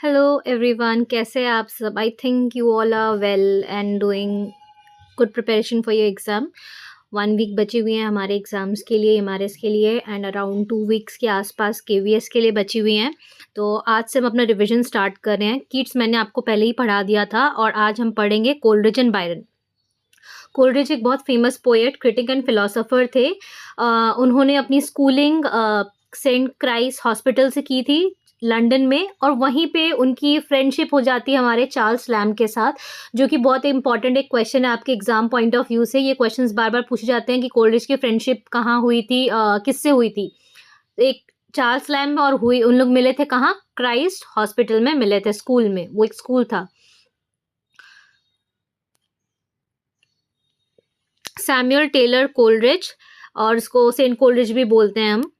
Hello everyone, कैसे हैं आप सब? I think you all are well and doing good preparation for your exam. 1 week बची हुई है हमारे एग्ज़ाम्स के लिए, एमआरएस के लिए, एंड अराउंड 2 वीक्स के आसपास केवीएस के लिए बची हुई हैं। तो आज से हम अपना रिवीजन स्टार्ट कर रहे हैं। कीट्स मैंने आपको पहले ही पढ़ा दिया था और आज हम पढ़ेंगे कोलरिज एंड बायरन। कोलरिज एक बहुत famous poet, critic and philosopher थे। उन्होंने अपनी स्कूलिंग सेंट क्राइस हॉस्पिटल से की थी लंदन में, और वहीं पे उनकी फ्रेंडशिप हो जाती है हमारे चार्ल्स लैम्ब के साथ, जो कि बहुत इंपॉर्टेंट एक क्वेश्चन है आपके एग्जाम पॉइंट ऑफ व्यू से। ये क्वेश्चंस बार बार पूछे जाते हैं कि कोलरिज की फ्रेंडशिप कहाँ हुई थी, किससे हुई थी। एक चार्ल्स लैम्ब और हुई, उन लोग मिले थे कहाँ? क्राइस्ट हॉस्पिटल में मिले थे, स्कूल में। वो एक स्कूल था, सैमुअल टेलर कोलरिज, और इसको सेंट कोलरिज भी बोलते हैं हम।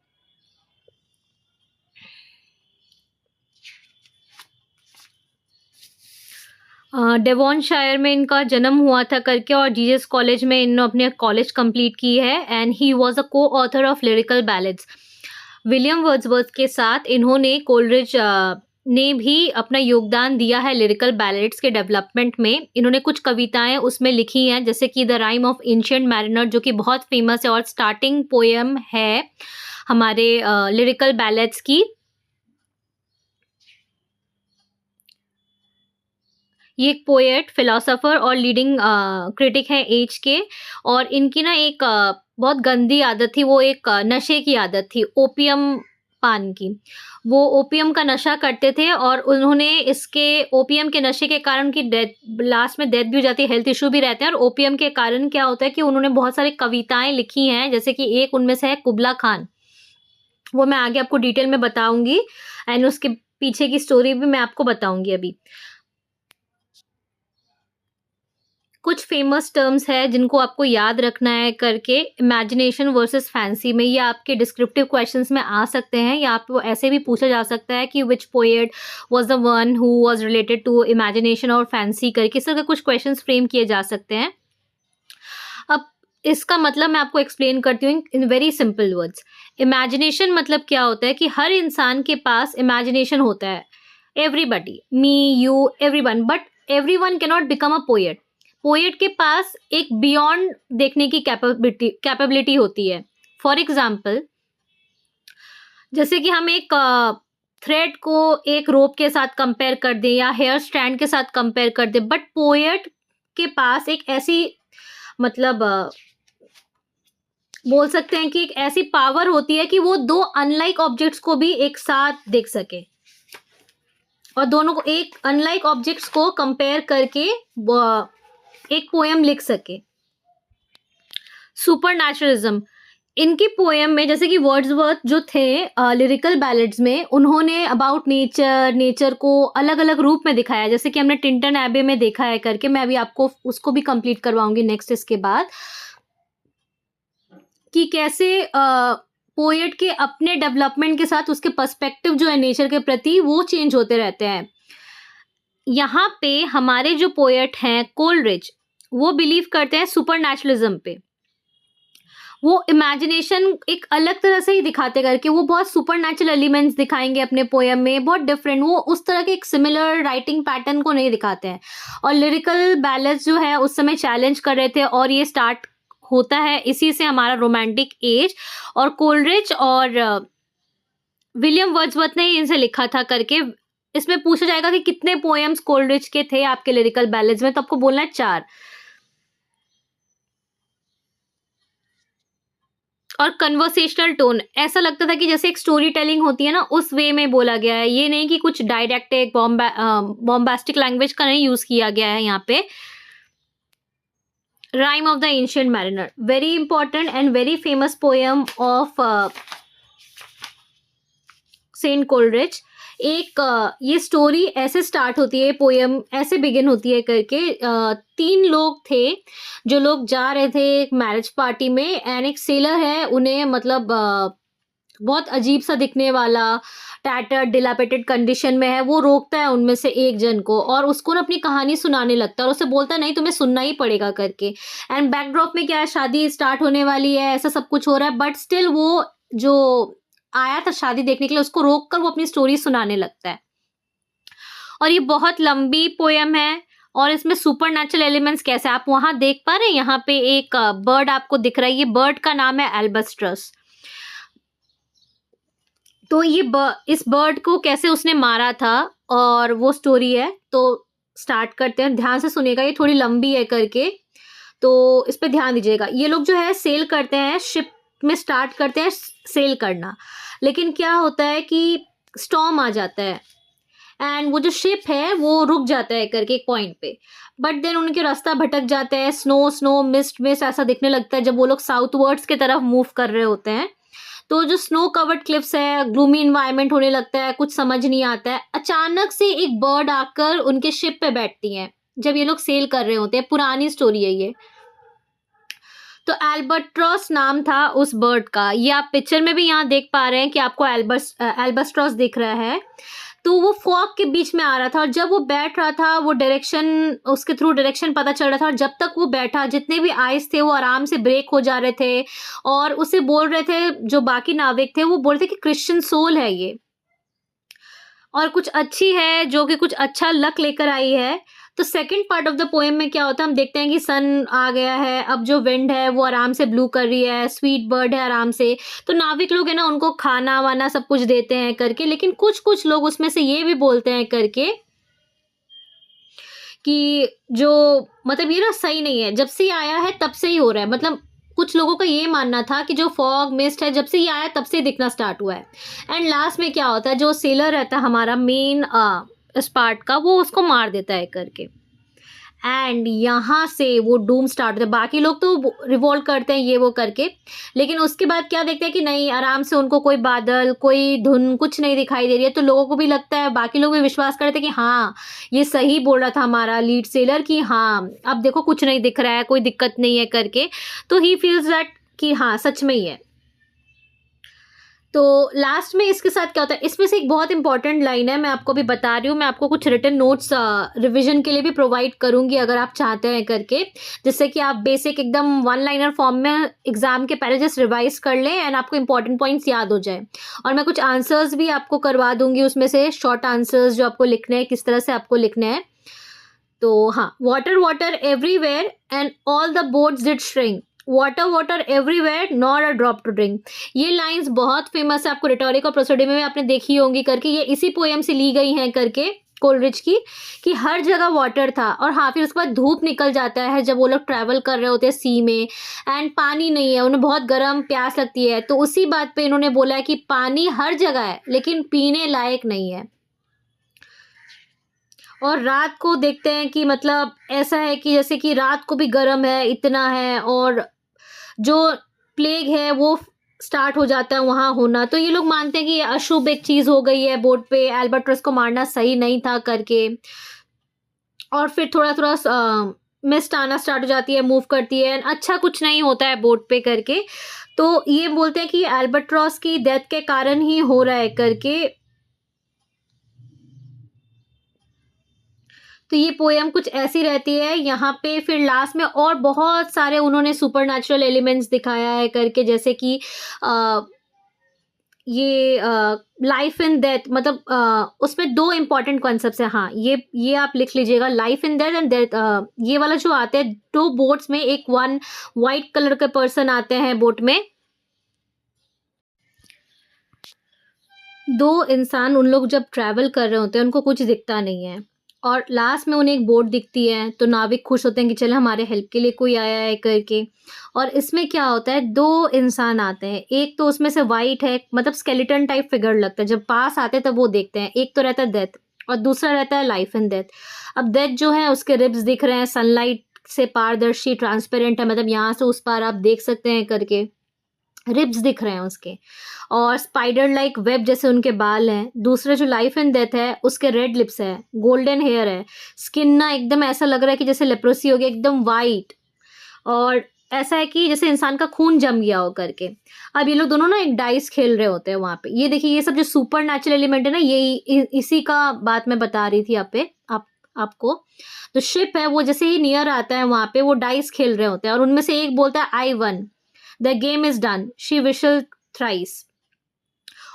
डेवॉनशायर में इनका जन्म हुआ था करके, और जीसस कॉलेज में इन्होंने अपने कॉलेज कंप्लीट की है। एंड ही वाज अ को author of lyrical ballads. William Wordsworth के साथ इन्होंने कोलरिज ने भी अपना योगदान दिया है लिरिकल बैलेड्स के डेवलपमेंट में। इन्होंने कुछ कविताएं उसमें लिखी हैं, जैसे कि the rhyme of ancient mariner, जो कि बहुत फेमस है और स्टार्टिंग पोएम है हमारे लिरिकल बैलेड्स की। ये एक पोएट, फिलोसोफर और लीडिंग क्रिटिक है एज के। और इनकी ना एक बहुत गंदी आदत थी, वो एक नशे की आदत थी, ओपियम पान की। वो ओपियम का नशा करते थे और उन्होंने इसके ओपियम के नशे के कारण उनकी डेथ, लास्ट में डेथ भी हो जाती है, हेल्थ इशू भी रहते हैं। और ओपियम के कारण क्या होता है कि उन्होंने बहुत सारी कविताएं लिखी हैं, जैसे कि एक उनमें से है कुबला खान। वो मैं आगे आपको डिटेल में बताऊंगी, एंड उसके पीछे की स्टोरी भी मैं आपको बताऊंगी अभी। कुछ फेमस टर्म्स है जिनको आपको याद रखना है करके, इमेजिनेशन वर्सेस फैंसी में। ये आपके डिस्क्रिप्टिव क्वेश्चंस में आ सकते हैं, या आपको ऐसे भी पूछा जा सकता है कि which poet was the one who was related to imagination और फैंसी करके। इस तरह के कुछ क्वेश्चंस फ्रेम किए जा सकते हैं। अब इसका मतलब मैं आपको एक्सप्लेन करती हूँ in very simple words. Imagination मतलब क्या होता है कि हर इंसान के पास इमेजिनेशन होता है। Everybody, me, you, everyone, but everyone can not become a poet. Poet के पास एक बियॉन्ड देखने की कैपेबिलिटी होती है। फॉर एग्जाम्पल, जैसे कि हम एक थ्रेड को एक रोप के साथ कंपेयर कर दें या हेयर स्टैंड के साथ कंपेयर कर दें, बट पोएट के पास एक ऐसी, मतलब बोल सकते हैं कि एक ऐसी पावर होती है कि वो दो अनलाइक ऑब्जेक्ट्स को भी एक साथ देख सके, और दोनों को, एक अनलाइक ऑब्जेक्ट्स को कंपेयर करके एक पोएम लिख सके। सुपर नेचुरलिज्म, इनकी पोएम में, जैसे कि वर्ड्सवर्थ जो थे लिरिकल बैलेड्स में, उन्होंने अबाउट नेचर को अलग अलग रूप में दिखाया, जैसे कि हमने टिंटन एबे में देखा है करके। मैं अभी आपको उसको भी कंप्लीट करवाऊंगी नेक्स्ट इसके बाद, कि कैसे पोएट के अपने डेवलपमेंट के साथ उसके पर्सपेक्टिव जो है नेचर के प्रति, वो चेंज होते रहते हैं। यहाँ पे हमारे जो पोएट हैं कोलरिज, वो बिलीव करते हैं सुपर नेचुरलिज्म पे। वो इमेजिनेशन एक अलग तरह से ही दिखाते करके, वो बहुत सुपर नेचुरल एलिमेंट्स दिखाएंगे अपने पोएम में, बहुत डिफरेंट। वो उस तरह के एक सिमिलर राइटिंग पैटर्न को नहीं दिखाते हैं। और लिरिकल बैलेंस जो है उस समय चैलेंज कर रहे थे, और ये स्टार्ट होता है इसी से हमारा रोमांटिक एज। और कोलरिज और विलियम वर्ड्सवर्थ ने इनसे लिखा था करके। इसमें पूछा जाएगा कि कितने पोएम्स कोलरिज के थे आपके लिरिकल बैलेंस में, तो आपको बोलना है 4। और कन्वर्सेशनल टोन, ऐसा लगता था कि जैसे एक स्टोरी टेलिंग होती है ना, उस वे में बोला गया है। ये नहीं कि कुछ डायरेक्ट बॉम्बास्टिक लैंग्वेज का नहीं यूज किया गया है यहाँ पे। Rime of the Ancient Mariner, very important and very famous poem of saint Coleridge. एक ये स्टोरी ऐसे स्टार्ट होती है, पोएम ऐसे बिगिन होती है करके। 3 लोग थे, जो लोग जा रहे थे एक मैरिज पार्टी में, एंड एक सेलर है, उन्हें मतलब बहुत अजीब सा दिखने वाला, टैटर्ड डिलापेटेड कंडीशन में है। वो रोकता है उनमें से एक जन को, और उसको ना अपनी कहानी सुनाने लगता है, और उसे बोलता है नहीं तुम्हें सुनना ही पड़ेगा करके। एंड बैकड्रॉप में क्या है, शादी स्टार्ट होने वाली है, ऐसा सब कुछ हो रहा है, बट स्टिल वो जो आया था शादी देखने के लिए, उसको रोक कर वो अपनी स्टोरी सुनाने लगता है। और ये बहुत लंबी पोएम है और इसमें सुपरनैचुरल एलिमेंट्स कैसे आप वहाँ देख पा रहे हैं, यहाँ पे एक बर्ड आपको दिख रहा है, ये बर्ड का नाम है एल्बस्ट्रस। तो ये इस बर्ड को कैसे उसने मारा था और वो स्टोरी है। तो स्टार्ट करते हैं, ध्यान से सुनिएगा, ये थोड़ी लंबी है करके, तो इस पे ध्यान दीजिएगा। ये लोग जो है सेल करते हैं, शिप में स्टार्ट करते हैं सेल करना, लेकिन क्या होता है कि स्टॉर्म आ जाता है एंड वो जो शिप है वो रुक जाता है करके एक पॉइंट पे, बट देन उनके रास्ता भटक जाता है, स्नो स्नो मिस्ट मिस्ट ऐसा दिखने लगता है जब वो लोग साउथ वर्ड्स की तरफ मूव कर रहे होते हैं। तो जो स्नो कवर्ड क्लिफ्स है, ग्लूमी इन्वायरमेंट होने लगता है, कुछ समझ नहीं आता है। अचानक से एक बर्ड आकर उनके शिप पे बैठती है जब ये लोग सेल कर रहे होते हैं, पुरानी स्टोरी है ये। तो एल्बस्ट्रॉस नाम था उस बर्ड का, ये आप पिक्चर में भी यहाँ देख पा रहे हैं कि आपको एल्बस्ट्रॉस दिख रहा है। तो वो फॉग के बीच में आ रहा था और जब वो बैठ रहा था वो डायरेक्शन, उसके थ्रू डायरेक्शन पता चल रहा था, और जब तक वो बैठा जितने भी आइस थे वो आराम से ब्रेक हो जा रहे थे और उसे बोल रहे थे, जो बाकी नाविक थे वो बोल रहे थे कि क्रिश्चियन सोल है ये और कुछ अच्छी है, जो कि कुछ अच्छा लक लेकर आई है। तो second part of the poem में क्या होता है, हम देखते हैं कि सन आ गया है, अब जो विंड है वो आराम से ब्लू कर रही है, स्वीट बर्ड है आराम से, तो नाविक लोग है ना उनको खाना वाना सब कुछ देते हैं करके, लेकिन कुछ कुछ लोग उसमें से ये भी बोलते हैं करके कि जो मतलब ये ना सही नहीं है, जब से ये आया है तब से ही हो रहा है। मतलब कुछ लोगों का ये मानना था कि जो फॉग मिस्ट है जब से ये आया तब से दिखना स्टार्ट हुआ है। एंड लास्ट में क्या होता है, जो सेलर रहता है हमारा मेन इस पार्ट का, वो उसको मार देता है करके, एंड यहाँ से वो डूम स्टार्ट होता है। बाकी लोग तो रिवॉल्ट करते हैं ये वो करके, लेकिन उसके बाद क्या देखते हैं कि नहीं, आराम से उनको कोई बादल कोई धुन कुछ नहीं दिखाई दे रही है। तो लोगों को भी लगता है, बाकी लोग भी विश्वास करते हैं कि हाँ ये सही बोल रहा था हमारा लीड सेलर कि हाँ अब देखो कुछ नहीं दिख रहा है, कोई दिक्कत नहीं है करके। तो ही फील्स दैट कि हाँ सच में ही है। तो लास्ट में इसके साथ क्या होता है, इसमें से एक बहुत इंपॉर्टेंट लाइन है, मैं आपको भी बता रही हूँ, मैं आपको कुछ रिटन नोट्स रिवीजन के लिए भी प्रोवाइड करूँगी अगर आप चाहते हैं करके, जिससे कि आप बेसिक एकदम वन लाइनर फॉर्म में एग्जाम के पहले जस्ट रिवाइज कर लें एंड आपको इंपॉर्टेंट पॉइंट्स याद हो जाए। और मैं कुछ आंसर्स भी आपको करवा दूंगी उसमें से, शॉर्ट आंसर्स जो आपको लिखने हैं, किस तरह से आपको लिखने हैं। तो हाँ, water water everywhere and all the boats did shrink, water water everywhere not a drop to drink. ये लाइंस बहुत फेमस है, आपको रिटोरिक और प्रोसोडी में भी आपने देखी होंगी करके, ये इसी पोएम से ली गई हैं करके कोलरिज की, कि हर जगह वाटर था। और हाँ, फिर उसके बाद धूप निकल जाता है जब वो लोग ट्रैवल कर रहे होते हैं सी में, एंड पानी नहीं है, उन्हें बहुत गर्म प्यास लगती है। तो उसी बात पे इन्होंने बोला है कि पानी हर जगह है लेकिन पीने लायक नहीं है। और रात को देखते हैं कि मतलब ऐसा है कि जैसे कि रात को भी गर्म है इतना है, और जो प्लेग है वो स्टार्ट हो जाता है वहाँ होना। तो ये लोग मानते हैं कि ये अशुभ एक चीज़ हो गई है बोट पे, एल्बर्ट्रस को मारना सही नहीं था करके। और फिर थोड़ा थोड़ा मिस्ट आना स्टार्ट हो जाती है, मूव करती है, अच्छा कुछ नहीं होता है बोट पे करके। तो ये बोलते हैं कि एल्बर्ट्रॉस की डेथ के कारण ही हो रहा है करके। तो ये पोएम कुछ ऐसी रहती है। यहाँ पे फिर लास्ट में और बहुत सारे उन्होंने सुपरनैचुरल एलिमेंट्स दिखाया है करके, जैसे कि ये लाइफ इन डेथ, मतलब उसमें दो इम्पॉर्टेंट कॉन्सेप्ट्स हैं। हाँ, ये आप लिख लीजिएगा, life in death and death. ये वाला जो आते हैं दो बोट्स में, एक वन वाइट कलर के पर्सन आते हैं बोट में, दो इंसान, उन लोग जब ट्रैवल कर रहे होते हैं उनको कुछ दिखता नहीं है, और लास्ट में उन्हें एक बोट दिखती है, तो नाविक खुश होते हैं कि चले हमारे हेल्प के लिए कोई आया है करके। और इसमें क्या होता है, दो इंसान आते हैं, एक तो उसमें से वाइट है, मतलब स्केलेटन टाइप फिगर लगता है, जब पास आते हैं तब वो देखते हैं। एक तो रहता है डेथ और दूसरा रहता है लाइफ एंड डेथ। अब डेथ जो है उसके रिब्स दिख रहे हैं, सनलाइट से पारदर्शी ट्रांसपेरेंट है, मतलब यहाँ से उस पार आप देख सकते हैं करके, रिब्स दिख रहे हैं उसके, और स्पाइडर लाइक वेब जैसे उनके बाल हैं। दूसरा जो लाइफ एंड डेथ है उसके रेड लिप्स है, गोल्डन हेयर है, स्किन ना एकदम ऐसा लग रहा है कि जैसे लेप्रोसी हो गया, एकदम वाइट, और ऐसा है कि जैसे इंसान का खून जम गया हो करके। अब ये लोग दोनों ना एक डाइस खेल रहे होते हैं वहाँ पे। ये देखिए, ये सब जो सुपर नेचुरल एलिमेंट है ना, यही इसी का बात मैं बता रही थी आपको। तो शिप है वो जैसे ही नियर आता है वहाँ पे, वो डाइस खेल रहे होते हैं, और उनमें से एक बोलता है I one, the game is done, she we shall thrice.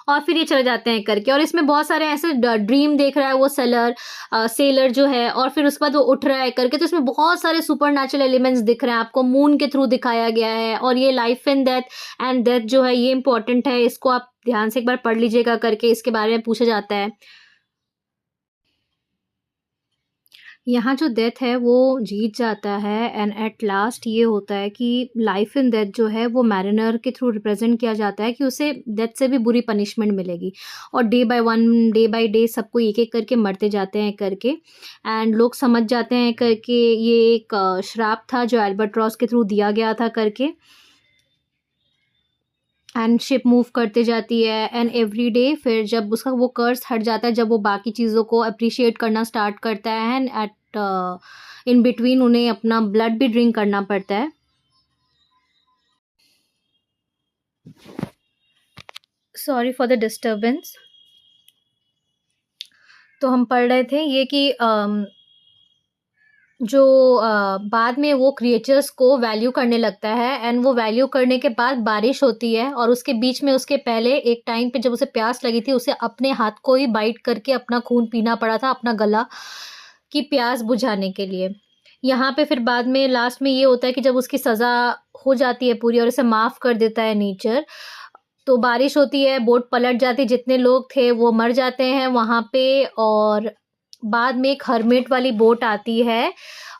और फिर ये चले जाते हैं करके। और इसमें बहुत सारे ऐसे ड्रीम देख रहा है वो सेलर जो है, और फिर उसके बाद वो उठ रहा है करके। तो इसमें बहुत सारे सुपरनैचुरल एलिमेंट्स दिख रहे हैं आपको, मून के थ्रू दिखाया गया है। और ये लाइफ एंड डेथ जो है ये इंपॉर्टेंट है, इसको आप ध्यान से एक बार पढ़ लीजिएगा करके, इसके बारे में पूछा जाता है। यहाँ जो डेथ है वो जीत जाता है, एंड एट लास्ट ये होता है कि लाइफ इन डेथ जो है वो मैरिनर के थ्रू रिप्रेजेंट किया जाता है कि उसे डेथ से भी बुरी पनिशमेंट मिलेगी। और डे बाय डे सबको एक एक करके मरते जाते हैं करके, एंड लोग समझ जाते हैं करके ये एक श्राप था जो एल्बाट्रॉस के थ्रू दिया गया था करके। एंड शिप मूव करते जाती है, एंड एवरी डे फिर जब उसका वो कर्स हट जाता है, जब वो बाकी चीज़ों को अप्रिशिएट करना स्टार्ट करता है, एंड एट इन बिटवीन उन्हें अपना ब्लड भी ड्रिंक करना पड़ता है। Sorry for the disturbance. तो हम पढ़ रहे थे ये कि जो बाद में वो क्रिएचर्स को वैल्यू करने लगता है, एंड वो वैल्यू करने के बाद बारिश होती है, और उसके बीच में उसके पहले एक टाइम पे जब उसे प्यास लगी थी, उसे अपने हाथ को ही बाइट करके अपना खून पीना पड़ा था, अपना गला की प्यास बुझाने के लिए। यहाँ पे फिर बाद में लास्ट में ये होता है कि जब उसकी सज़ा हो जाती है पूरी और उसे माफ़ कर देता है नेचर, तो बारिश होती है, बोट पलट जाती है, जितने लोग थे वो मर जाते हैं वहाँ पे। और बाद में एक हर्मिट वाली बोट आती है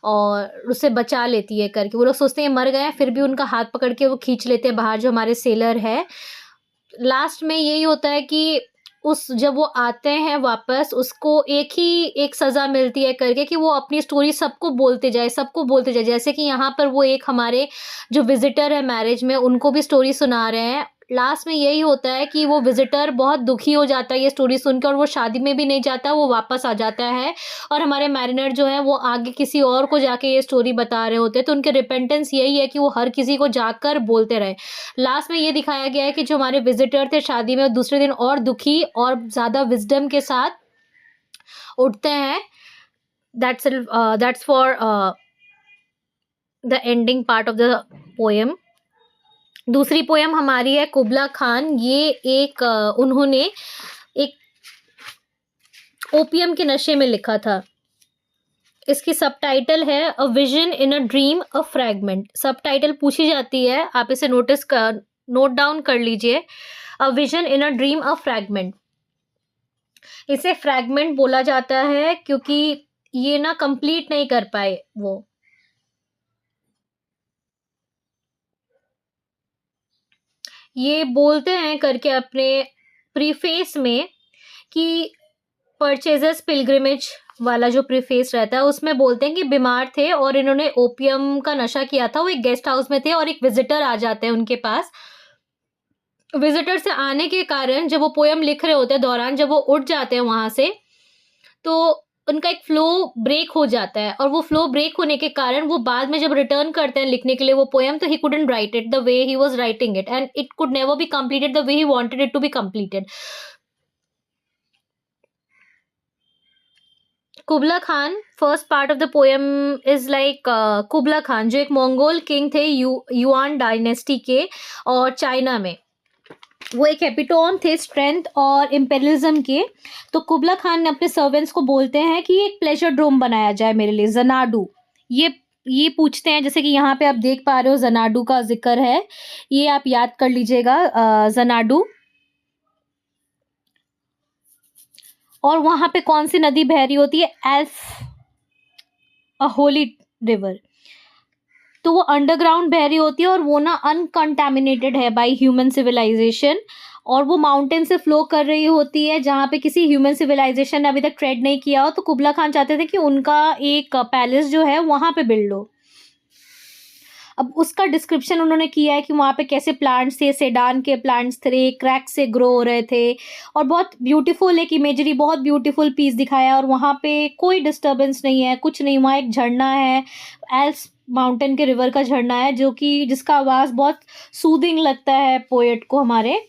और उसे बचा लेती है करके। वो लोग सोचते हैं मर गए हैं, फिर भी उनका हाथ पकड़ के वो खींच लेते हैं बाहर, जो हमारे सेलर है। लास्ट में यही होता है कि जब वो आते हैं वापस, उसको एक सज़ा मिलती है करके कि वो अपनी स्टोरी सबको बोलते जाए। जैसे कि यहाँ पर वो एक हमारे जो विजिटर है मैरिज में, उनको भी स्टोरी सुना रहे हैं। लास्ट में यही होता है कि वो विजिटर बहुत दुखी हो जाता है ये स्टोरी सुनकर, और वो शादी में भी नहीं जाता, वो वापस आ जाता है। और हमारे मैरिनर जो है वो आगे किसी और को जाके ये स्टोरी बता रहे होते हैं। तो उनके रिपेंटेंस यही है कि वो हर किसी को जाकर बोलते रहे। लास्ट में ये दिखाया गया है कि जो हमारे विजिटर थे शादी में, वो दूसरे दिन और दुखी और ज़्यादा विजडम के साथ उठते हैं। That's for the ending part of the poem. दूसरी पोएम हमारी है कुबला खान। ये एक उन्होंने एक ओपियम के नशे में लिखा था। इसकी सबटाइटल है a vision in a dream a fragment. Subtitle पूछी जाती है, आप इसे नोट डाउन कर लीजिए। A vision in a dream a fragment. इसे फ्रैगमेंट बोला जाता है क्योंकि ये ना कंप्लीट नहीं कर पाए वो। ये बोलते हैं करके अपने प्रीफेस में कि परचेजर्स पिलग्रिमेज वाला जो प्रीफेस रहता है उसमें बोलते हैं कि बीमार थे और इन्होंने ओपियम का नशा किया था। वो एक गेस्ट हाउस में थे और एक विजिटर आ जाते हैं उनके पास। विजिटर से आने के कारण जब वो पोयम लिख रहे होते हैं दौरान, जब वो उठ जाते हैं वहां से, तो उनका एक फ्लो ब्रेक हो जाता है। और वो फ्लो ब्रेक होने के कारण वो बाद में जब रिटर्न करते हैं लिखने के लिए वो पोयम, तो he couldn't write it the way he was writing it, and it could never be completed the way he wanted it to be completed. Kubla Khan, first part of the poem is like Kubla Khan जो एक Mongol king थे Yuan dynasty के और China में। वो एक epitome थे strength और इम्पेरियलिज्म के। तो कुबला खान ने अपने सर्वेंट्स को बोलते हैं कि एक प्लेजर ड्रोम बनाया जाए मेरे लिए, जनाडू। ये पूछते हैं, जैसे कि यहाँ पे आप देख पा रहे हो जनाडू का जिक्र है, ये आप याद कर लीजिएगा जनाडू। और वहां पे कौन सी नदी बह रही होती है? एल्फ, अ होली रिवर। तो वो अंडरग्राउंड बह रही होती है और वो ना अनकंटामिनेटेड है बाय ह्यूमन सिविलाइजेशन, और वो माउंटेन से फ्लो कर रही होती है जहाँ पे किसी ह्यूमन सिविलाइजेशन ने अभी तक ट्रेड नहीं किया हो। तो कुबला खान चाहते थे कि उनका एक पैलेस जो है वहां पे बिल्ड हो। अब उसका डिस्क्रिप्शन उन्होंने किया है कि वहाँ पे कैसे प्लांट्स थे, सेडान के प्लांट्स थे, क्रैक से ग्रो हो रहे थे, और बहुत ब्यूटीफुल एक इमेजरी, बहुत ब्यूटीफुल पीस दिखाया। और वहाँ पे कोई डिस्टर्बेंस नहीं है, कुछ नहीं। वहाँ एक झरना है, एल्स माउंटेन के रिवर का झरना है, जो कि जिसका आवाज़ बहुत सूदिंग लगता है पोएट को हमारे।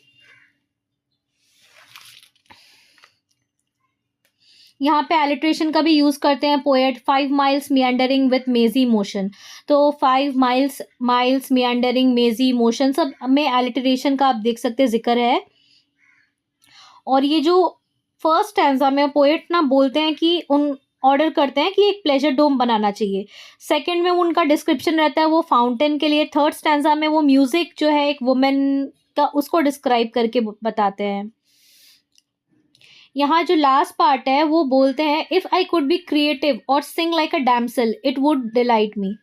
यहाँ पे एलिट्रेशन का भी यूज करते हैं poet. 5 miles meandering with mazy motion। तो 5 miles meandering mazy motion, सब में एलिट्रेशन का आप देख सकते हैं जिक्र है। और ये जो फर्स्ट स्टैंजा में पोएट ना बोलते हैं कि उन ऑर्डर करते हैं कि एक प्लेजर डोम बनाना चाहिए। सेकंड में उनका डिस्क्रिप्शन रहता है वो फाउंटेन के लिए। थर्ड स्टैंजा में वो म्यूजिक जो है एक वुमेन का उसको डिस्क्राइब करके बताते हैं। यहाँ जो लास्ट पार्ट है वो बोलते हैं if I could be creative और sing like a damsel it would delight me.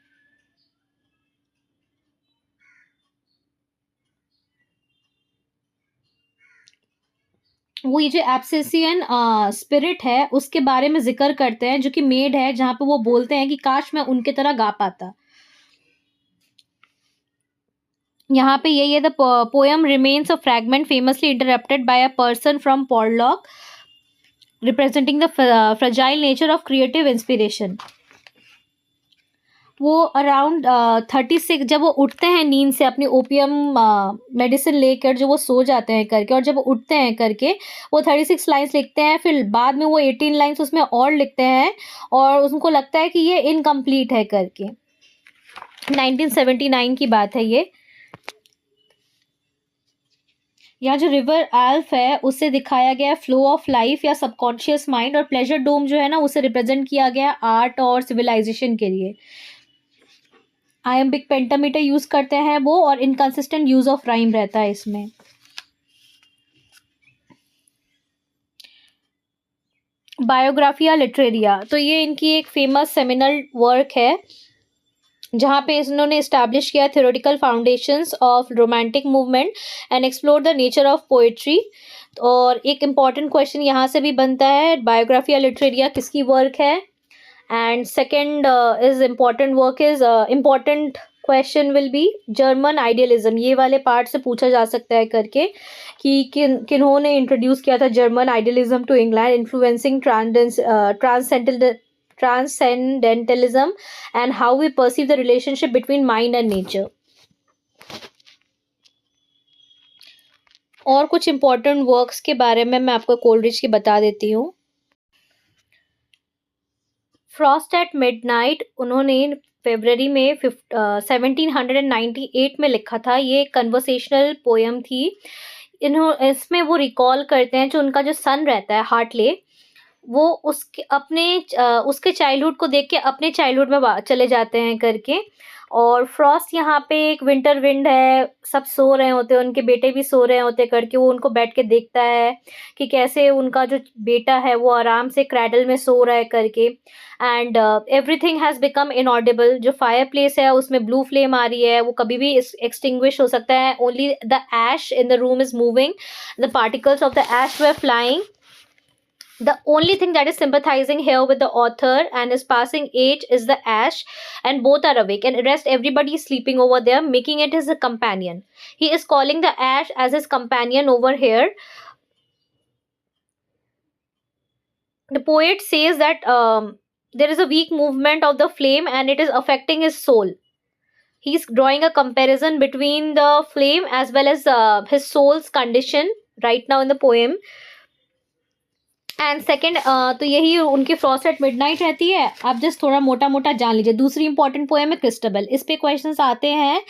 वो ये जो एब्सेसियन स्पिरिट है उसके बारे में जिक्र करते हैं जो कि मेड है, जहाँ पे वो बोलते हैं कि काश मैं उनके तरह गा पाता। यहाँ पे यही है the poem remains a fragment famously interrupted by a person from Porlock representing the fragile nature of creative inspiration. वो अराउंड 36 जब वो उठते हैं नींद से अपनी ओपियम मेडिसिन लेकर, जो वो सो जाते हैं करके, और जब वो उठते हैं करके वो 36 लाइन्स लिखते हैं। फिर बाद में वो 18 लाइन्स उसमें और लिखते हैं और उनको लगता है कि ये इनकम्प्लीट है करके। 1979 की बात है ये। यहाँ जो रिवर एल्फ है उससे दिखाया गया फ्लो ऑफ लाइफ या सबकॉन्शियस माइंड, और प्लेजर डोम जो है ना उसे रिप्रेजेंट किया गया आर्ट और सिविलाइजेशन के लिए। आयम्बिक पेंटामीटर यूज करते हैं वो, और इनकंसिस्टेंट यूज ऑफ राइम रहता है इसमें। बायोग्राफिया लिटरेरिया, तो ये इनकी एक फेमस सेमिनल वर्क है जहाँ पे इन्होंने इस्टेब्लिश किया theoretical foundations of romantic movement and explore the nature of poetry. और एक इम्पॉर्टेंट क्वेश्चन यहाँ से भी बनता है, बायोग्राफिया लिटरेरिया किसकी वर्क है। And second is important work is important question will be German idealism. ये वाले पार्ट से पूछा जा सकता है करके कि किन्होंने इंट्रोड्यूस किया था German idealism to England, influencing transcendentalism and how we perceive the relationship between mind and nature। और कुछ important works के बारे में मैं आपको कोलरिज की बता देती हूँ। फ्रॉस्ट एट मिडनाइट उन्होंने फरवरी में 1798 में लिखा था। ये कन्वर्सेशनल पोएम थी। इसमें वो रिकॉल करते हैं जो उनका जो सन रहता है हार्टले, वो उसके चाइल्डहुड को देख के अपने चाइल्डहुड में चले जाते हैं करके। और फ्रॉस्ट यहाँ पे एक विंटर विंड है, सब सो रहे होते हैं, उनके बेटे भी सो रहे होते करके वो उनको बैठ के देखता है कि कैसे उनका जो बेटा है वो आराम से क्रैडल में सो रहा है करके। And everything has become inaudible. जो फायर प्लेस है उसमें ब्लू फ्लेम आ रही है, वो कभी भी एक्सटिंग्विश हो सकता है। Only the ash in the room is moving, the particles of the ash were flying. The only thing that is sympathizing here with the author and his passing age is the ash, and both are awake, and rest everybody is sleeping over there, making it his companion. He is calling the ash as his companion over here. The poet says that there is a weak movement of the flame and it is affecting his soul. He's drawing a comparison between the flame as well as his soul's condition right now in the poem. And second तो यही उनकी Frost eight midnight रहती है। आप just थोड़ा मोटा मोटा जान लीजिए। दूसरी इंपॉर्टेंट पोएम है क्रिस्टबेल, इस पे क्वेश्चंस आते हैं,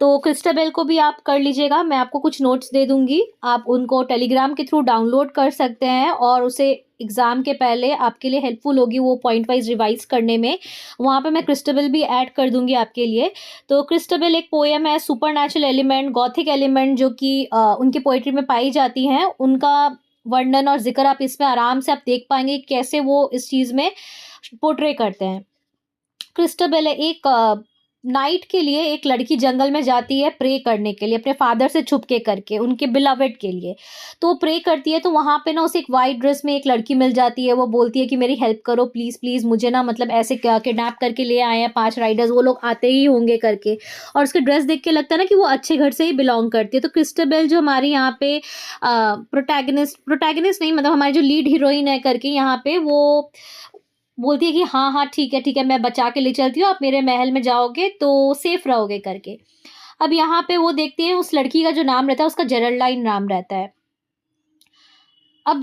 तो क्रिस्टबेल को भी आप कर लीजिएगा। मैं आपको कुछ नोट्स दे दूंगी, आप उनको टेलीग्राम के थ्रू डाउनलोड कर सकते हैं और उसे एग्जाम के पहले आपके लिए हेल्पफुल होगी वो पॉइंट वाइज रिवाइज करने में। वहाँ पे मैं क्रिस्टबेल भी ऐड कर दूंगी आपके लिए। तो क्रिस्टबेल एक पोएम है, super natural element, Gothic element जो कि उनकी पोइट्री में पाई जाती हैं, उनका वर्णन और जिक्र आप इसमें आराम से आप देख पाएंगे कैसे वो इस चीज़ में पोर्ट्रे करते हैं। क्रिस्टबेल एक नाइट के लिए एक लड़की जंगल में जाती है प्रे करने के लिए अपने फादर से छुप के करके, उनके बिलवेड के लिए। तो वो प्रे करती है, तो वहाँ पे ना उसे एक वाइट ड्रेस में एक लड़की मिल जाती है। वो बोलती है कि मेरी हेल्प करो प्लीज़ प्लीज़, मुझे ना मतलब ऐसे किडनैप करके ले आए हैं 5 राइडर्स, वो लोग आते ही होंगे करके। और उसकी ड्रेस देख के लगता है ना कि वो अच्छे घर से ही बिलोंग करती है। तो क्रिस्टबेल जो हमारी यहाँ पे प्रोटैगनिस्ट नहीं, मतलब हमारी जो लीड हीरोइन है करके, यहाँ पे वो बोलती है कि हाँ हाँ ठीक है मैं बचा के ले चलती हूँ, आप मेरे महल में जाओगे तो सेफ रहोगे करके। अब यहाँ पे वो देखते हैं उस लड़की का जो नाम रहता है उसका जेरल्डाइन नाम रहता है। अब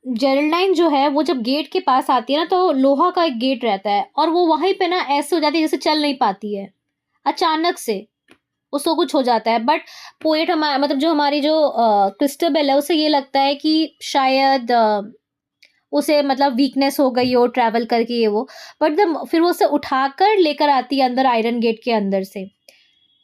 जेरल्डाइन जो है वो जब गेट के पास आती है ना, तो लोहा का एक गेट रहता है और वो वहीं पे ना ऐसे हो जाती है जैसे चल नहीं पाती है अचानक से। उसको कुछ हो जाता है, बट पोएट हमारा मतलब जो हमारी जो क्रिस्टबेल है उसे ये लगता है कि शायद उसे मतलब वीकनेस हो गई हो ट्रैवल करके ये वो, बट फिर वो उसे उठाकर लेकर आती है अंदर आयरन गेट के अंदर से।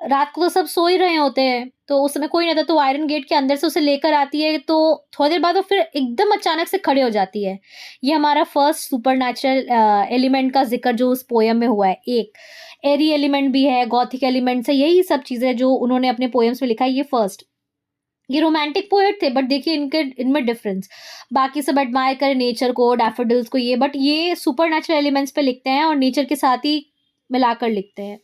रात को तो सब सो ही रहे होते हैं, तो उस समय कोई नहीं था, तो आयरन गेट के अंदर से उसे लेकर आती है, तो थोड़ी देर बाद वो फिर एकदम अचानक से खड़े हो जाती है। ये हमारा फर्स्ट सुपरनैचुरल एलिमेंट का ज़िक्र जो उस पोएम में हुआ है। एक एरी एलिमेंट भी है, गॉथिक एलिमेंट्स है, यही सब चीज़ें जो उन्होंने अपने पोएम्स में लिखा है, ये फर्स्ट। ये रोमांटिक पोएट थे, बट देखिए इनमें डिफरेंस, बाकी सब एडमायर करें नेचर को, डैफोडिल्स को, ये बट ये सुपरनैचुरल एलिमेंट्स पे लिखते हैं और नेचर के साथ ही मिलाकर लिखते हैं।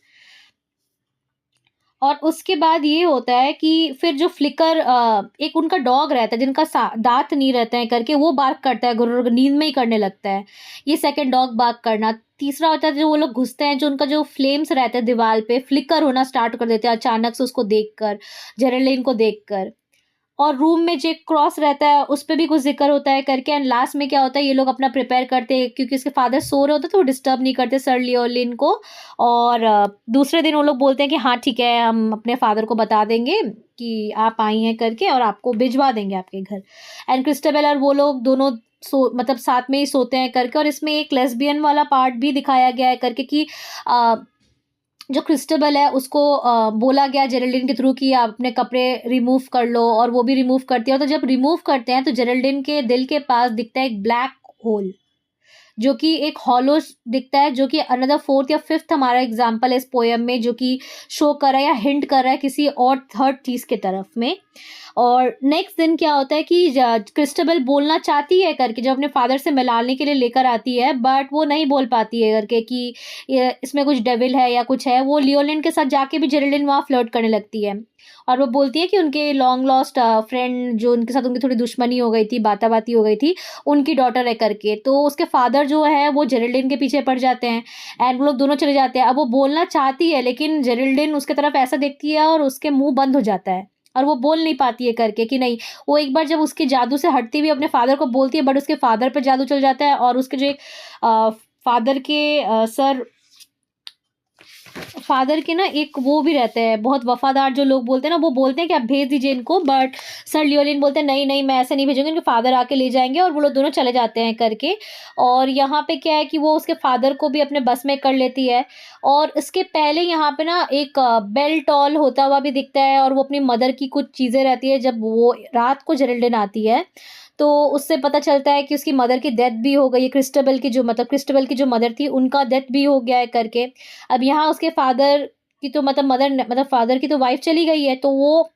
और उसके बाद ये होता है कि फिर जो फ्लिकर एक उनका डॉग रहता है जिनका दांत नहीं रहते हैं करके, वो बार्क करता है, गुर्र नींद में ही करने लगता है। ये सेकंड डॉग बार्क करना। तीसरा होता है जो वो लोग घुसते हैं, जो उनका जो फ्लेम्स रहते हैं दीवार पे फ्लिकर होना स्टार्ट कर देते हैं अचानक से उसको देखकर, जेरेलिन को देखकर। और रूम में जो क्रॉस रहता है उस पे भी कुछ ज़िक्र होता है करके, एंड लास्ट में क्या होता है, ये लोग अपना प्रिपेयर करते हैं क्योंकि उसके फादर सो रहे होते हैं तो वो डिस्टर्ब नहीं करते सर लियोलिन को। और दूसरे दिन वो लोग बोलते हैं कि हाँ ठीक है, हम अपने फादर को बता देंगे कि आप आई हैं करके और आपको भिजवा देंगे आपके घर। एंड क्रिस्टबेल और वो लोग दोनों मतलब साथ में ही सोते हैं करके। और इसमें एक लेस्बियन वाला पार्ट भी दिखाया गया है करके कि जो क्रिस्टबेल है उसको बोला गया जेरेल्डिन के थ्रू कि आप अपने कपड़े रिमूव कर लो, और वो भी रिमूव करती है। तो जब रिमूव करते हैं तो जेरेल्डिन के दिल के पास दिखता है एक ब्लैक होल, जो कि एक हॉलो दिखता है, जो कि अनदर फोर्थ या फिफ्थ हमारा एग्जाम्पल है इस पोएम में, जो कि शो कर रहा है या हिंट कर रहा है किसी और थर्ड चीज़ के तरफ में। और नेक्स्ट दिन क्या होता है कि क्रिस्टबेल बोलना चाहती है करके, जब अपने फादर से मिलाने के लिए लेकर आती है, बट वो नहीं बोल पाती है करके कि इसमें कुछ डेविल है या कुछ है। वो लियोलिन के साथ जाके भी जेरेलिन वहाँ फ्लर्ट करने लगती है, और वो बोलती है कि उनके लॉन्ग लॉस्ट फ्रेंड जो उनके साथ उनकी थोड़ी दुश्मनी हो गई थी, बाताबाती हो गई थी, उनकी डॉटर है करके। तो उसके फादर जो है वो जेरेल्डिन के पीछे पड़ जाते हैं, एंड वो लोग दोनों चले जाते हैं। अब वो बोलना चाहती है लेकिन जेरेल्डिन उसके तरफ ऐसा देखती है और उसके मुंह बंद हो जाता है, और वो बोल नहीं पाती है करके कि नहीं। वो एक बार जब उसके जादू से हटती हुई अपने फादर को बोलती है, बट उसके फादर पे जादू चल जाता है, और उसके जो एक फादर के फादर के ना एक वो भी रहते हैं बहुत वफादार जो लोग बोलते हैं ना, वो बोलते हैं कि आप भेज दीजिए इनको, बट सर लियोलिन बोलते हैं नहीं नहीं मैं ऐसे नहीं भेजूंगी, इनके फादर आके ले जाएंगे, और वो लोग दोनों चले जाते हैं करके। और यहाँ पे क्या है कि वो उसके फादर को भी अपने बस में कर लेती है। और इसके पहले यहाँ पे ना एक बेल टॉल होता हुआ भी दिखता है, और वो अपनी मदर की कुछ चीज़ें रहती है। जब वो रात को जेरेल्डिन आती है तो उससे पता चलता है कि उसकी मदर की डेथ भी हो गई है, क्रिस्टबेल की जो मदर थी उनका डेथ भी हो गया है करके। अब यहाँ उसके फादर की तो मतलब फादर की तो वाइफ चली गई है, तो वो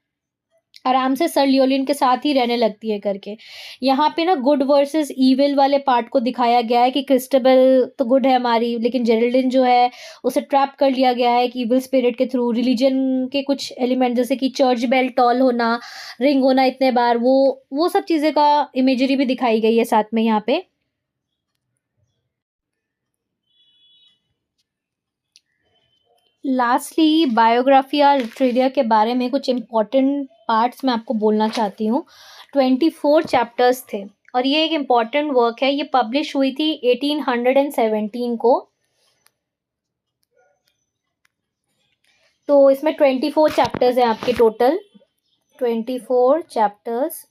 आराम से सर लियोलिन के साथ ही रहने लगती है करके। यहाँ पे ना गुड वर्सेस ईविल वाले पार्ट को दिखाया गया है कि क्रिस्टबेल तो गुड है हमारी, लेकिन जेरेल्डिन जो है उसे ट्रैप कर लिया गया है कि इविल स्पिरिट के थ्रू, रिलीजन के कुछ एलिमेंट जैसे कि चर्च बेल टॉल होना, रिंग होना इतने बार, वो सब चीज़ें का इमेजरी भी दिखाई गई है साथ में यहाँ पे। लास्टली बायोग्राफी या लिटरेचर के बारे में कुछ इम्पोर्टेंट पार्ट्स मैं आपको बोलना चाहती हूँ। 24 चैप्टर्स थे, और ये एक इम्पॉर्टेंट वर्क है। ये पब्लिश हुई थी 1817 को। तो इसमें 24 चैप्टर्स हैं आपके टोटल, 24 चैप्टर्स।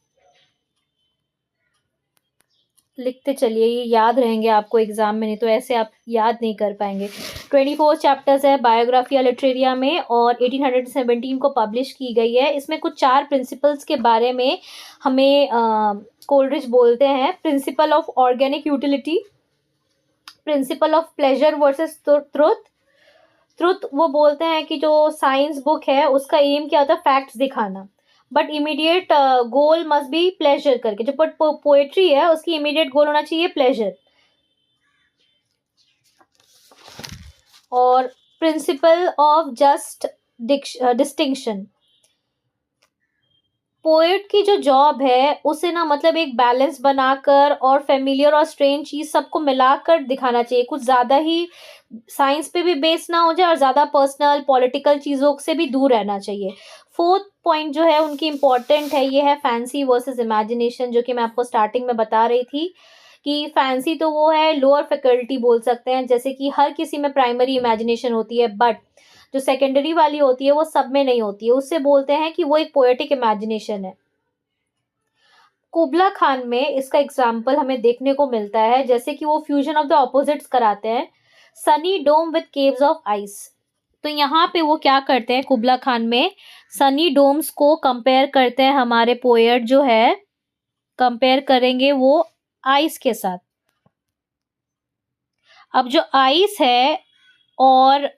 लिखते चलिए, ये याद रहेंगे आपको एग्जाम में, नहीं तो ऐसे आप याद नहीं कर पाएंगे। 24 चैप्टर्स है बायोग्राफी लिटरेरिया में, और 1817 को पब्लिश की गई है। इसमें कुछ 4 प्रिंसिपल्स के बारे में हमें कोलरिज बोलते हैं। Principle of organic utility, principle of pleasure versus truth. वो बोलते हैं कि जो साइंस बुक है उसका एम क्या होता है, फैक्ट्स दिखाना, but immediate goal must be pleasure करके। जो पोएट्री है उसकी इमीडिएट गोल होना चाहिए प्लेजर। और principle of just distinction, poet की जो जॉब है उसे ना मतलब एक बैलेंस बनाकर और फेमिलियर और स्ट्रेंज चीज सबको मिलाकर दिखाना चाहिए। कुछ ज्यादा ही साइंस पे भी बेस ना हो जाए और ज्यादा पर्सनल पॉलिटिकल चीजों से भी दूर रहना चाहिए। फोर्थ पॉइंट जो है उनकी इम्पोर्टेंट है, ये है फैंसी वर्सेस इमेजिनेशन, जो कि मैं आपको स्टार्टिंग में बता रही थी कि फैंसी तो वो है लोअर फैकल्टी बोल सकते हैं, जैसे कि हर किसी में प्राइमरी इमेजिनेशन होती है, बट जो सेकेंडरी वाली होती है वो सब में नहीं होती है, उससे बोलते हैं कि वो एक पोएटिक इमेजिनेशन है। कुबला खान में इसका एग्जाम्पल हमें देखने को मिलता है, जैसे कि वो फ्यूजन ऑफ द ऑपोजिट्स कराते हैं, सनी डोम विद केव्स ऑफ आइस। तो यहाँ पे वो क्या करते हैं कुबला खान में, सनी डोम्स को कंपेयर करते हैं, हमारे पोएट जो है कंपेयर करेंगे वो आइस के साथ। अब जो आइस है और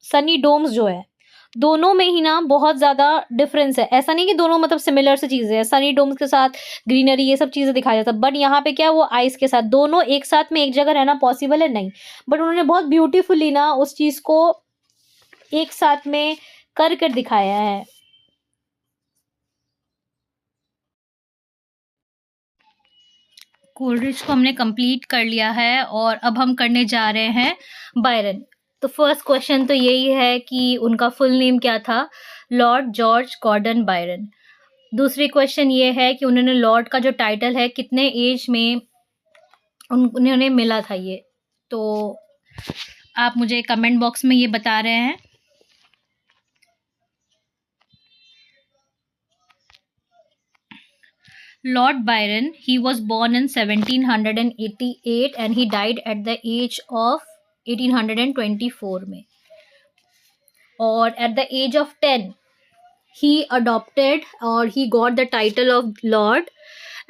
सनी डोम्स जो है, दोनों में ही ना बहुत ज़्यादा डिफरेंस है। ऐसा नहीं कि दोनों मतलब सिमिलर से चीज़ें हैं, सनी डोम्स के साथ ग्रीनरी ये सब चीज़ें दिखाया जाता है, बट यहाँ पे क्या है, वो आइस के साथ, दोनों एक साथ में एक जगह रहना पॉसिबल है नहीं, बट उन्होंने बहुत ब्यूटीफुली ना उस चीज़ को एक साथ में कर कर दिखाया है। कोलरिज को हमने कंप्लीट कर लिया है और अब हम करने जा रहे हैं बायरन। तो फर्स्ट क्वेश्चन तो यही है कि उनका फुल नेम क्या था, लॉर्ड जॉर्ज गॉर्डन बायरन। दूसरी क्वेश्चन ये है कि उन्होंने लॉर्ड का जो टाइटल है कितने एज में उन्होंने मिला था ये। तो आप मुझे कमेंट बॉक्स में ये बता रहे हैं। Lord Byron, he was born in 1788 and he died at the age of 1824 में। और at the age of 10 he adopted or he got the title of Lord,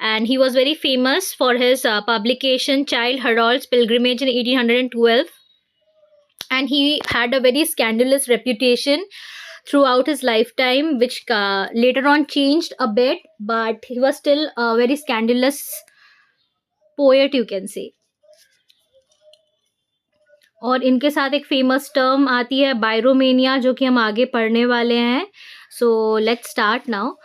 and he was very famous for his publication Childe Harold's Pilgrimage in 1812, and he had a very scandalous reputation throughout his lifetime, which later on changed a bit, but he was still a very scandalous poet, you can say. और इनके साथ एक famous term आती है बायरोमेनिया, जो कि हम आगे पढ़ने वाले हैं। So let's start now.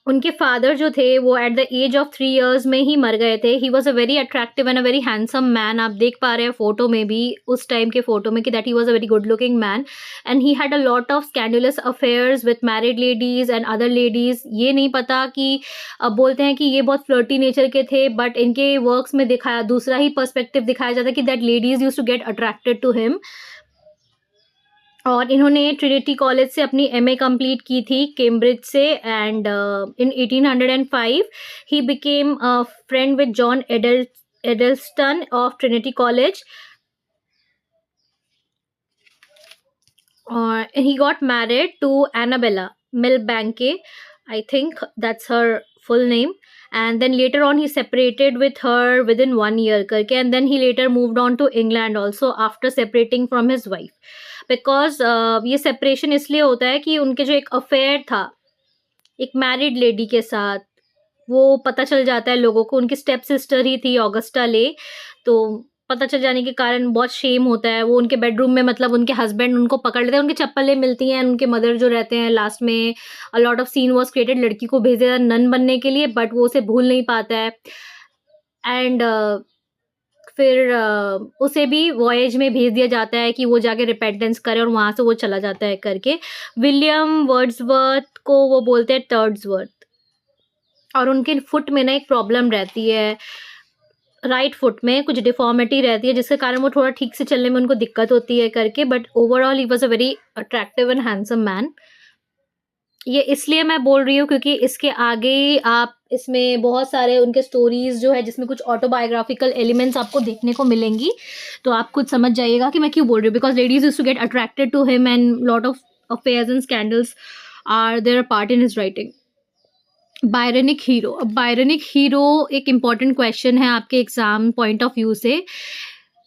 उनके फादर जो थे वो at the age of 3 years में ही मर गए थे। He was a very attractive and a very handsome man. आप देख पा रहे हैं फोटो में भी, उस टाइम के फोटो में, कि that he was a very good looking man, and he had a lot of scandalous affairs with married ladies and other ladies. ये नहीं पता कि अब बोलते हैं कि ये बहुत फ्लर्टी नेचर के थे, बट इनके वर्क्स में दिखाया दूसरा ही पर्सपेक्टिव दिखाया जाता है कि that ladies use to get attracted to him. और इन्होंने ट्रिनिटी कॉलेज से अपनी MA कंप्लीट की थी, कैम्ब्रिज से, and in 1805 he became a friend with John Edleston of Trinity College, और he got married to Annabella Milbanke, I think that's her full name, and then later on he separated with her within 1 year करके, and then he later moved on to England also after separating from his wife, because ये separation इसलिए होता है कि उनके जो एक affair था एक मैरिड लेडी के साथ, वो पता चल जाता है लोगों को। उनकी स्टेप सिस्टर ही थी ऑगस्टा ले, तो पता चल जाने के कारण बहुत शेम होता है। वो उनके बेडरूम में, मतलब उनके हस्बैंड उनको पकड़ लेते हैं, उनकी चप्पलें मिलती हैं, उनके मदर जो रहते हैं, लास्ट में a lot of scene was created, लड़की को भेज देता नन बनने के लिए, बट वो उसे भूल नहीं पाता है, एंड फिर उसे भी वॉयज में भेज दिया जाता है कि वो जाके रिपेंटेंस करे, और वहाँ से वो चला जाता है करके। विलियम वर्ड्सवर्थ को वो बोलते हैं टर्ड्सवर्थ, और उनके फुट में ना एक प्रॉब्लम रहती है, राइट फुट में कुछ डिफॉर्मिटी रहती है, जिसके कारण वो थोड़ा ठीक से चलने में उनको दिक्कत होती है करके, but overall he was a very attractive and handsome man. ये इसलिए मैं बोल रही हूँ क्योंकि इसके आगे आप इसमें बहुत सारे उनके स्टोरीज जो है, जिसमें कुछ ऑटोबायोग्राफिकल एलिमेंट्स आपको देखने को मिलेंगी, तो आप खुद समझ जाइएगा कि मैं क्यों बोल रही हूँ, because ladies used to get attracted to him and lot of affairs and scandals are there part in his writing. Byronic hero. अब बायरनिक हीरो एक इम्पॉर्टेंट क्वेश्चन है आपके एग्जाम पॉइंट ऑफ व्यू से।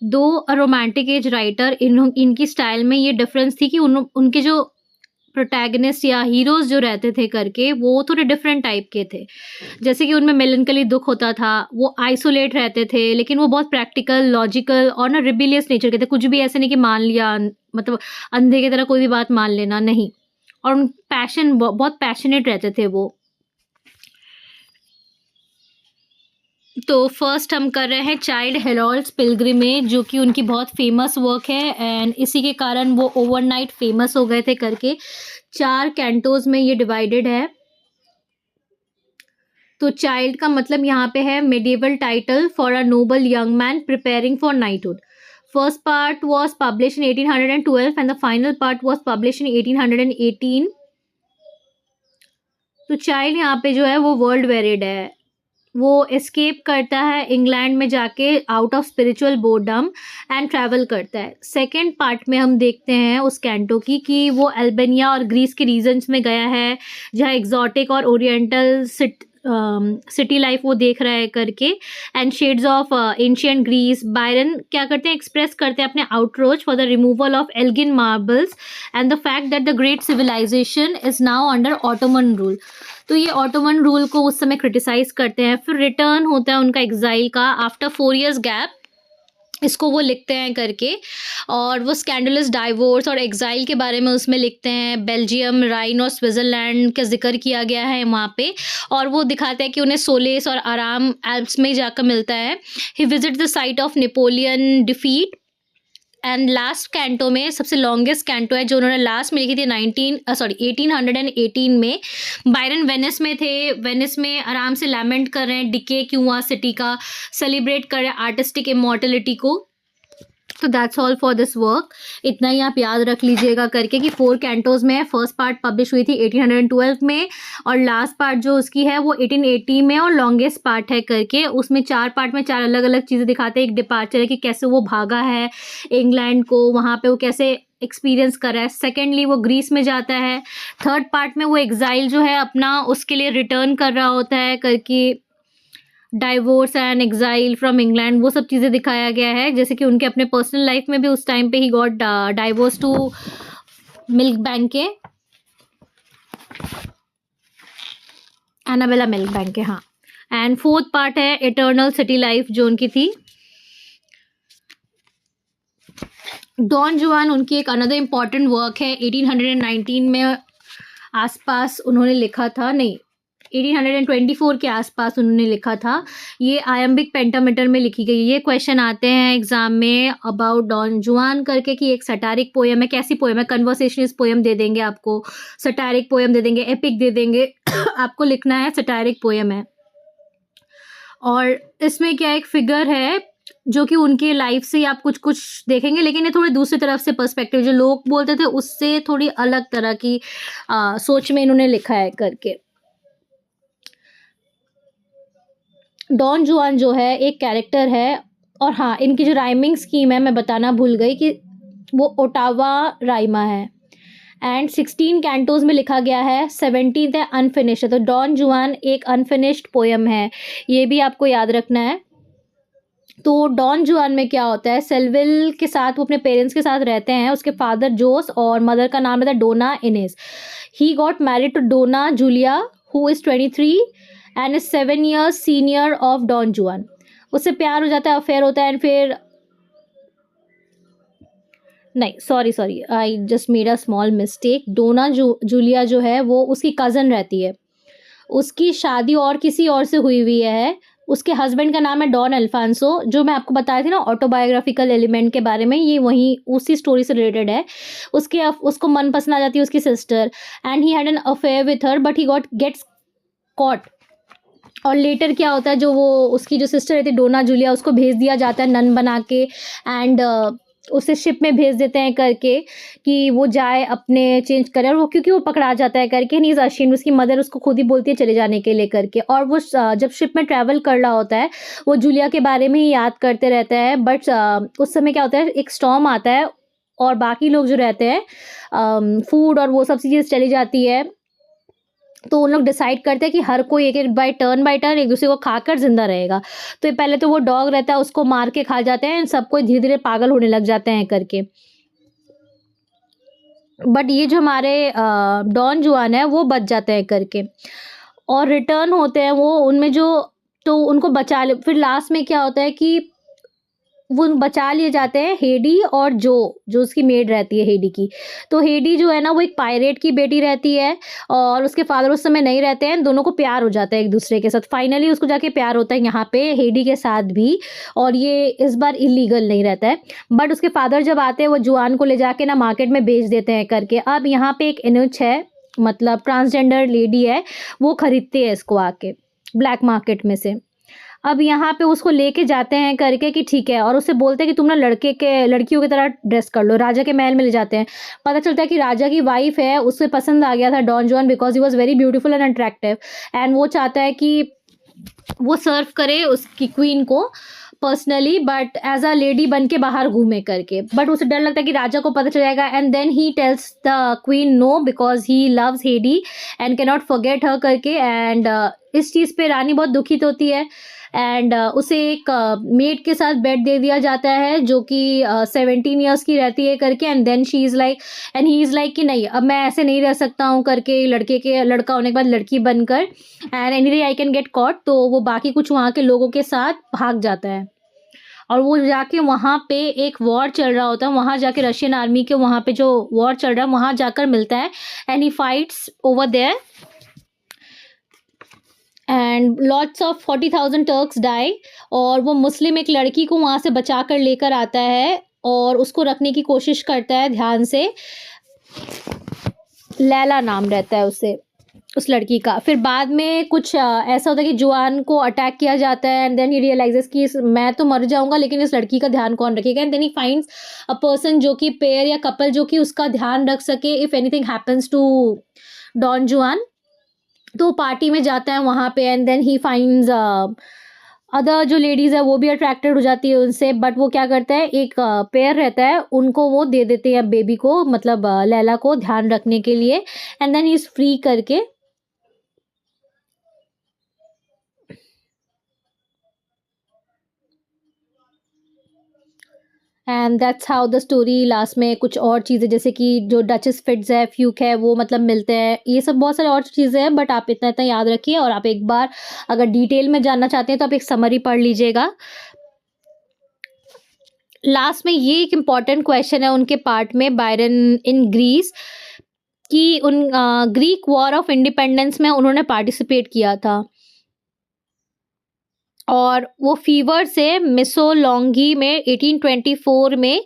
दो रोमांटिक एज राइटर, इनकी style में ये difference थी कि उनके जो प्रोटैगनिस्ट या हीरोज जो रहते थे करके, वो थोड़े डिफरेंट टाइप के थे। जैसे कि उनमें मेलनकली दुख होता था, वो आइसोलेट रहते थे, लेकिन वो बहुत प्रैक्टिकल, लॉजिकल और ना रिबिलियस नेचर के थे। कुछ भी ऐसे नहीं कि मान लिया, मतलब अंधे की तरह कोई भी बात मान लेना, नहीं। और पैशन, बहुत पैशनेट रहते थे वो। तो फर्स्ट हम कर रहे हैं चाइल्ड हेरोल्ड्स पिलग्रिमेज, जो कि उनकी बहुत फेमस वर्क है, एंड इसी के कारण वो ओवरनाइट फेमस हो गए थे करके। 4 कैंटोज में ये डिवाइडेड है। तो चाइल्ड का मतलब यहाँ पे है medieval title for a Nobel young man preparing for knighthood. First part was published in 1812 and the final part was published in 1818. तो चाइल्ड यहाँ पे जो है वो वर्ल्ड वेरिड है, वो एस्केप करता है इंग्लैंड में जाके out of spiritual boredom and travel करता है। सेकेंड पार्ट में हम देखते हैं उस कैंटो की कि वो अल्बानिया और ग्रीस के रीजन्स में गया है जहाँ एग्जॉटिक और ओरिएंटल सिटी लाइफ वो देख रहा है करके, and shades of ancient Greece. Byron क्या करते हैं, एक्सप्रेस करते हैं अपने outreach for the removal of Elgin marbles and the fact that the great civilisation is now under Ottoman rule. तो ये ऑटोमन रूल को उस समय क्रिटिसाइज करते हैं। फिर रिटर्न होता है उनका एग्जाइल का आफ्टर 4 years गैप, इसको वो लिखते हैं करके, और वो स्कैंडलस डाइवोर्स और एग्जाइल के बारे में उसमें लिखते हैं। बेल्जियम, राइन और स्विट्ज़रलैंड का जिक्र किया गया है वहाँ पे, और वो दिखाते हैं कि उन्हें सोलेस और आराम एल्प्स में जाकर मिलता है। He visit the site of Napoleon defeat. And last canto में सबसे लॉन्गेस्ट कैंटो है जो उन्होंने लास्ट में लिखी थी 1818 में। बायरन वेनिस में थे, वेनिस में आराम से लैमेंट कर रहे हैं डिके क्यों हुआ सिटी का, सेलिब्रेट कर रहे हैं आर्टिस्टिक इमॉर्टलिटी को। तो that's all for this work. इतना ही आप याद रख लीजिएगा करके कि 4 कैंटोज में है। फर्स्ट पार्ट पब्लिश हुई थी 1812 में और लास्ट पार्ट जो उसकी है वो 1880 में और लॉन्गेस्ट पार्ट है करके। उसमें 4 पार्ट में 4 अलग अलग चीज़ें दिखाते हैं। एक डिपार्चर है कि कैसे वो भागा है इंग्लैंड को, वहाँ पे वो कैसे एक्सपीरियंस कर रहा है। सेकेंडली वो ग्रीस में जाता है। थर्ड पार्ट में वो एग्जाइल जो है अपना उसके लिए रिटर्न कर रहा होता है करके, divorce and exile from England, वो सब चीज़ें दिखाया गया है। जैसे कि उनके अपने पर्सनल लाइफ में भी उस टाइम पे ही got divorce to Milbanke के, एनाबेला मिल्क बैंक के, हाँ। एंड फोर्थ पार्ट है इटर्नल सिटी लाइफ जो उनकी थी। डॉन जुआन उनकी एक अनदर इम्पॉर्टेंट वर्क है। 1819 में आसपास उन्होंने लिखा था, नहीं 1824 के आसपास उन्होंने लिखा था। ये आयम्बिक पेंटामीटर में लिखी गई। ये क्वेश्चन आते हैं एग्जाम में अबाउट डॉन जुआन करके कि एक सटारिक पोएम है। कैसी पोएम है? कन्वर्सेशनलिस्ट पोएम दे देंगे आपको, सटारिक पोएम दे देंगे, एपिक दे देंगे आपको लिखना है सटारिक पोएम है। और इसमें क्या एक फिगर है जो कि उनके लाइफ से आप कुछ कुछ देखेंगे, लेकिन ये थोड़ी दूसरी तरफ से पर्सपेक्टिव जो लोग बोलते थे उससे थोड़ी अलग तरह की सोच में इन्होंने लिखा है करके। डॉन जुआन जो है एक कैरेक्टर है, और हाँ इनकी जो राइमिंग स्कीम है मैं बताना भूल गई कि वो ओटावा राइमा है एंड 16 कैंटोज में लिखा गया है। 17th है अनफिनिश्ड। तो डॉन जुआन एक अनफिनिश्ड पोएम है, ये भी आपको याद रखना है। तो डॉन जुआन में क्या होता है, सेल्विल के साथ वो अपने पेरेंट्स के साथ रहते हैं। उसके फादर जोस और मदर का नाम रहता है Donna Inez. He got married to Donna Julia who is 23 and is 7 years senior of Don Juan. उससे प्यार हो जाता है, अफेयर होता है, एंड फिर नहीं sorry I just made a small mistake. Donna Julia जो है वो उसकी कज़न रहती है। उसकी शादी और किसी और से हुई हुई है। उसके हस्बैंड का नाम है डॉन अल्फांसो, जो मैं आपको बताया थी ना ऑटोबायोग्राफिकल एलिमेंट के बारे में, ये वहीं उसी स्टोरी से रिलेटेड है। उसको मन पसंद आ जाती है उसकी sister and he had an affair with her but he gets caught. और लेटर क्या होता है, जो वो उसकी जो सिस्टर रहती है डोना जूलिया, उसको भेज दिया जाता है नन बना के एंड उसे शिप में भेज देते हैं करके कि वो जाए अपने चेंज करे, और वो क्योंकि वो पकड़ा जाता है करके नहीं अशीम, उसकी मदर उसको खुद ही बोलती है चले जाने के लिए करके। और वो जब शिप में ट्रैवल कर रहा होता है वो जूलिया के बारे में ही याद करते रहता है। बट उस समय क्या होता है, एक स्टॉर्म आता है और बाकी लोग जो रहते हैं फूड और वो सब चीज़ें चली जाती है। तो उन लोग डिसाइड करते हैं कि हर कोई एक बाय टर्न एक दूसरे को खाकर जिंदा रहेगा। तो पहले तो वो डॉग रहता है उसको मार के खा जाते हैं, सबको धीरे धीरे पागल होने लग जाते हैं करके। बट ये जो हमारे डॉन जुआन है वो बच जाते हैं करके और रिटर्न होते हैं वो उनमें जो, तो उनको बचा ले। फिर लास्ट में क्या होता है कि वो बचा लिए जाते हैं हेडी और जो उसकी मेड रहती है हेडी की। तो हेडी जो है ना वो एक पायरेट की बेटी रहती है और उसके फादर उस समय नहीं रहते हैं। दोनों को प्यार हो जाता है एक दूसरे के साथ। फाइनली उसको जाके प्यार होता है यहाँ पे हेडी के साथ भी, और ये इस बार इलीगल नहीं रहता है। बट उसके फादर जब आते हैं वो जुआन को ले जाके ना मार्केट में बेच देते हैं करके। अब यहाँ पे एक इनुच है, मतलब ट्रांसजेंडर लेडी है, वो खरीदती है इसको आके ब्लैक मार्केट में से। अब यहाँ पे उसको लेके जाते हैं करके कि ठीक है, और उससे बोलते हैं कि तुम ना लड़कियों की तरह ड्रेस कर लो। राजा के महल में ले जाते हैं। पता चलता है कि राजा की वाइफ है, उसे पसंद आ गया था डॉन जुआन because he was very beautiful and attractive, and वो चाहता है कि वो सर्व करे उसकी क्वीन को personally, but as a lady बन के बाहर घूमे करके। बट उसे डर लगता है कि राजा को पता चल जाएगा, and then he tells the queen no because he loves Haidee and can not forget her करके। एंड इस चीज़ पे रानी बहुत दुखित होती है, एंड उसे एक मेड के साथ बेड दे दिया जाता है जो कि 17 ईयर्स की रहती है करके। And then she is like, and he is like कि नहीं, अब मैं ऐसे नहीं रह सकता हूँ करके, लड़का होने के बाद लड़की बनकर, and any way I can get caught. तो वो बाकी कुछ वहाँ के लोगों के साथ भाग जाता है, और वो जाके वहाँ पे एक वॉर चल रहा होता है, वहाँ जाके रशियन आर्मी के वहाँ पे जो वॉर चल रहा है वहाँ जाकर मिलता है, and he fights over there, and lots of 40,000 Turks die. और वो मुस्लिम एक लड़की को वहाँ से बचा कर लेकर आता है और उसको रखने की कोशिश करता है ध्यान से। लैला नाम रहता है उस लड़की का। फिर बाद में कुछ ऐसा होता है कि जुआन को अटैक किया जाता है, एंड देन ही रियलाइजेस कि मैं तो मर जाऊंगा लेकिन इस लड़की का ध्यान कौन रखेगा, and then he finds a person जो कि पेयर या कपल जो कि उसका ध्यान रख सके if anything happens to Don Juan. तो पार्टी में जाता है वहाँ पे, and then he finds other जो लेडीज़ है वो भी अट्रैक्टेड हो जाती है उनसे। बट वो क्या करता है, एक पेयर रहता है, उनको वो दे देते हैं बेबी को, मतलब लैला को ध्यान रखने के लिए, and then he is free करके। And that's how the story. Last में कुछ और चीज़ें जैसे कि जो डचेस फिट्ज है, फ्यूक है, वो मतलब मिलते हैं, ये सब बहुत सारे और चीज़ें हैं, बट आप इतना इतना याद रखिए। और आप एक बार अगर डिटेल में जानना चाहते हैं तो आप एक समरी पढ़ लीजिएगा। लास्ट में ये एक इम्पॉर्टेंट क्वेश्चन है उनके पार्ट में, बायरन इन ग्रीस, कि उन ग्रीक वॉर ऑफ इंडिपेंडेंस में उन्होंने पार्टिसिपेट किया था, और वो फीवर से मिसोलोंगी में 1824 में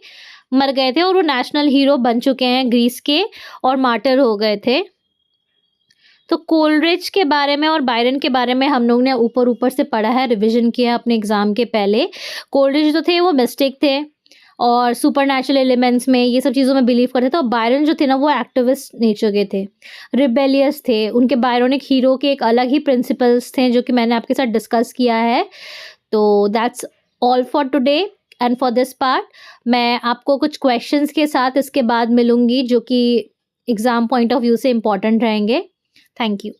मर गए थे, और वो नेशनल हीरो बन चुके हैं ग्रीस के, और मार्टर हो गए थे। तो कोलरिज के बारे में और बायरन के बारे में हम लोग ने ऊपर ऊपर से पढ़ा है, रिवीजन किया अपने एग्जाम के पहले। कोलरिज जो थे वो मिस्टिक थे और सुपरनैचुरल एलिमेंट्स में, ये सब चीज़ों में बिलीव करते थे। और बायरन जो थे ना वो एक्टिविस्ट नेचर के थे, रिबेलियस थे। उनके बायरोनिक हीरो के एक अलग ही प्रिंसिपल्स थे जो कि मैंने आपके साथ डिस्कस किया है। तो that's all for today and for this part. मैं आपको कुछ क्वेश्चंस के साथ इसके बाद मिलूंगी जो कि एग्ज़ाम पॉइंट ऑफ व्यू से इम्पॉर्टेंट रहेंगे। Thank you.